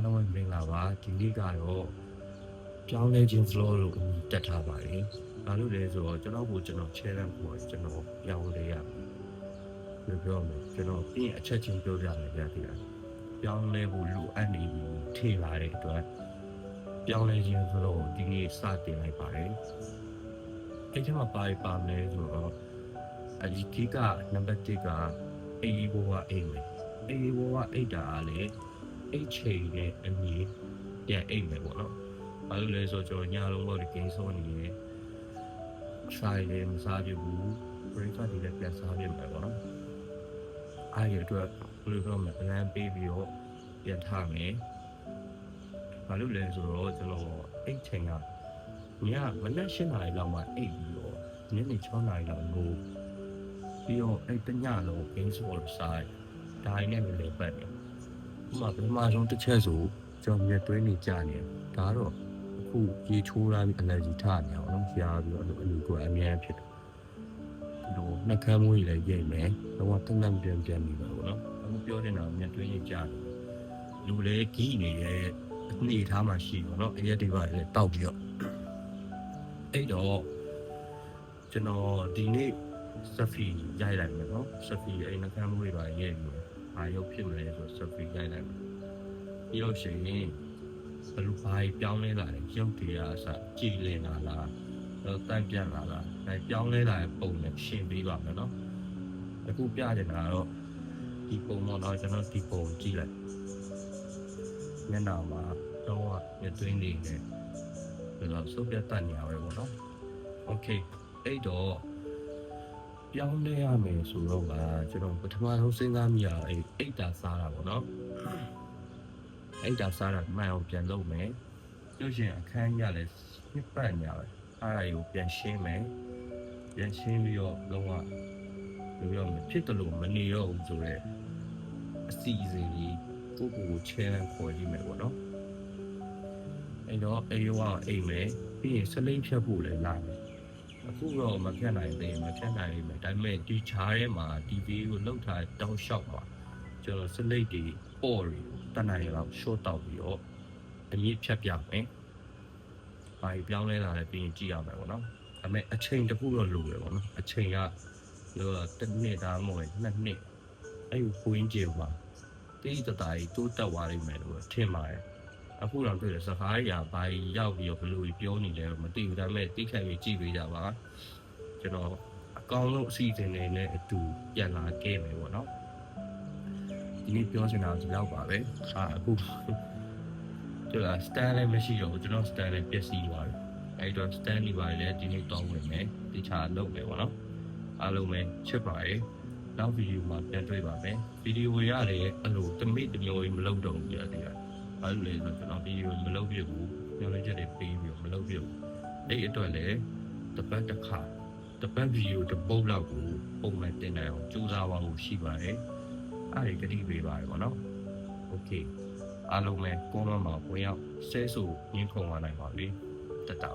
အားလုံးပဲမင်္ဂလာပါဒီနေ့ကတော့ပြောင်းလဲခြင်း flow လို့တက်ထားပါတယ်။ဘာလို့လဲဆိုတော့ကျွန်တော် challenge ကိုကျွန်တော်ပြောင်းလဲရမယ်ပြောမယ်ကျွန်တော်ပြင်အချက်ချင်းပြောပြမယ်ကြည့်ရပြောင်းလဲဖို့လိုအပ်နေပြီထေလာတဲ့အတွက်ပြောင်းလဲခြင်း flow ကိုဒီနေ့စတင်လိုက်ပါတယ်။အဲ့ဒီမှာပါမယ်ဆိုတော့အကြီးကနံပါတ်1ကအေးဘောကအိမ်မယ်အေးဘောကအိတ်တာလေအိတ်ချိန်နဲ့အမြင်ပြန်အိတ်မယ်ပေါ့နော်။ဘာလို့လဲဆိုတော့ကျွန်တော်ညလုံးတော့ဒီ game ဆောနေတယ်။ဆိုင်လည်းမစားပြဘူး။ breakfast တွေလည်းပြန်စားပြမယ်ပေါ့နော်။အားရအတွက်ဘယ်လိုပြောမလဲအလံပေးပြီးတော့ပြန်ထားမယ်။ဘာလို့လဲဆိုတော့ကျွန်တော်အိတ်ချိန်ကညမနက်၈နာရီလောက်မှအိတ်ပြီးတော့ညနေ6နာရီလောက်ကိုပြီးတော့အဲ့တညလုံး game ဆောလို့စားဒါရင်းနဲ့လည်းပတ်တယ်။ဥပမာပထမဆုံးတစ်ချက်ဆိုကျွန်တော်မြက်သွင်းနေကြနေဒါတော့အခုရေချိုးလာပြီး allergy ထနေအောင်နော်ရှားပြီးတော့အလူကအများဖြစ်တယ်ဒီလိုနှက်ခမ်းမွေးလည်းရိတ်မယ်တော့တနက်ပြန်နေပါဘောနော်အခုပြောနေတာမြက်သွင်းနေကြတယ်လူလည်းကြီးနေတဲ့အနေထားမှရှိတော့နော်အရက်တွေပါလည်းတောက်ပြီးတော့အဲ့တော့ကျွန်တော်ဒီနေ့စဖီရိုက်လိုက်မယ်နော်စဖီအဲ့နှက်ခမ်းမွေးပါရိတ်ပြီးအာရုပ်ဖြစ်မလဲဆိုစဖီရိုက်လိုက်မယ်ပြီးတော့ရှင်ဘယ်လိုဘာပြောင်းလဲလာလဲရုပ်တရားအစကြည်လင်လာလားတန့်ပြတ်လာလားအဲပြောင်းလဲလာတဲ့ပုံနဲ့ရှင်းပေးပါမယ်နော်အခုပြနေတာတော့ဒီပုံတော့ကျွန်တော်ဒီပုံကြည့်လိုက်မျက်နှာမှာတော့မြသွင်းနေတယ်ဒါတော့စုပ်ပြတ်တတ်နေရပဲပေါ့နော်โอเคအဲ့တော့ပြောင်းလဲရမယ်ဆိုတော့ကကျွန်တော်ပထမဆုံးစဉ်းစားမိရအဲ့အိတ်တာစားတာပေါ့နော်အဲ့ဒါစားတာမှန်အောင်ပြန်လုပ်မယ်ပြုရှင်အခန်းကြီးလည်းနှစ်ပတ်ညာပဲအားရကိုပြန်ရှင်းမယ်ပြန်ရှင်းပြီးတော့လုံးဝပြောမယ်ဖြစ်တယ်လို့မနေတော့ဘူးဆိုတော့အစီအစဉ်ကြီးကို challenge ခေါ်ကြည့်မယ်ပေါ့နော်အဲ့တော့အေးရောအိမ်မယ်ပြီးရင်စလိမ့်ဖြတ်ဖို့လည်းလာမယ်အခုတော့မဖြတ်နိုင်သေးဘူးမဖြတ်နိုင်ဘူးဒါပေမဲ့ဒီချားထဲမှာဒီဗီဒီယိုကိုလောက်ထားတောက်လျှောက်ပါကျွန်တော်စလိမ့်တွေပေါ်ရီတန်နိုင်လောက် short တောက်ပြီးတော့အမြင့်ဖြတ်ပြမယ်။ဘာပြောင်းလဲလာလဲပြီးရင်ကြည့်ရမယ်ပေါ့နော်။ဒါပေမဲ့အချိန်တစ်ခုတော့လိုတယ်ပေါ့နော်။အချိန်ကတစ်နှစ်ဒါမှမဟုတ်2နှစ်အဲ့ဒီကိုင်းကျေပါတိတတာကြီးတိုးတက်သွားလိမ့်မယ်လို့ထင်ပါတယ်။အခုတော့တွေ့တယ်စကားကြီးဘာရောက်ပြီးတော့ဘယ်လိုပြောနေလဲမသိဘူးဒါပေမဲ့တိခတ်ပြီးကြည့်ပေးကြပါ။ကျွန်တော်အကောင်းဆုံးအစီအစဉ်တွေနဲ့အတူပြန်လာခဲ့မယ်ပေါ့နော်။ဒီနေ့ပြောချင်တာဒီလောက်ပါပဲအခုကျတော့ stand လည်းမရှိတော့ဘူးကျွန်တော် stand လည်းပျက်စီးသွားပြီအဲ့တော့ stand တွေပါလေဒီနေ့တောင်းဝင်မယ်တခြားလုပ်မယ်ပေါ့နော်အားလုံးပဲချစ်ပါရဲ့နောက်ဗီဒီယိုမှာပြန်တွေ့ပါမယ်ဗီဒီယိုရလည်းအဲ့လိုတမိတမျိုးကြီးမလုပ်တော့ဘူးကြာတယ်အဲ့လိုလေဆိုကျွန်တော်ဗီဒီယိုမလုပ်ပြဘူးပြောင်းလဲချက်တွေပေးပြီးမလုပ်ပြဘူးအဲ့အတွက်လည်းတစ်ပတ်တစ်ခါတစ်ပတ်ဗီဒီယိုတစ်ပုတ်လောက်ကိုပုံမှန်တင်နိုင်အောင်ကြိုးစားပါဖို့ရှိပါတယ်အဲ့ဒီကတိပေးပါတယ်ပေါ့နော်โอเคအားလုံးပဲကောင်းမှမှာဝင်ရောက်ဆဲဆိုညှင်းခုန်သွားနိုင်ပါပြီတက်တာ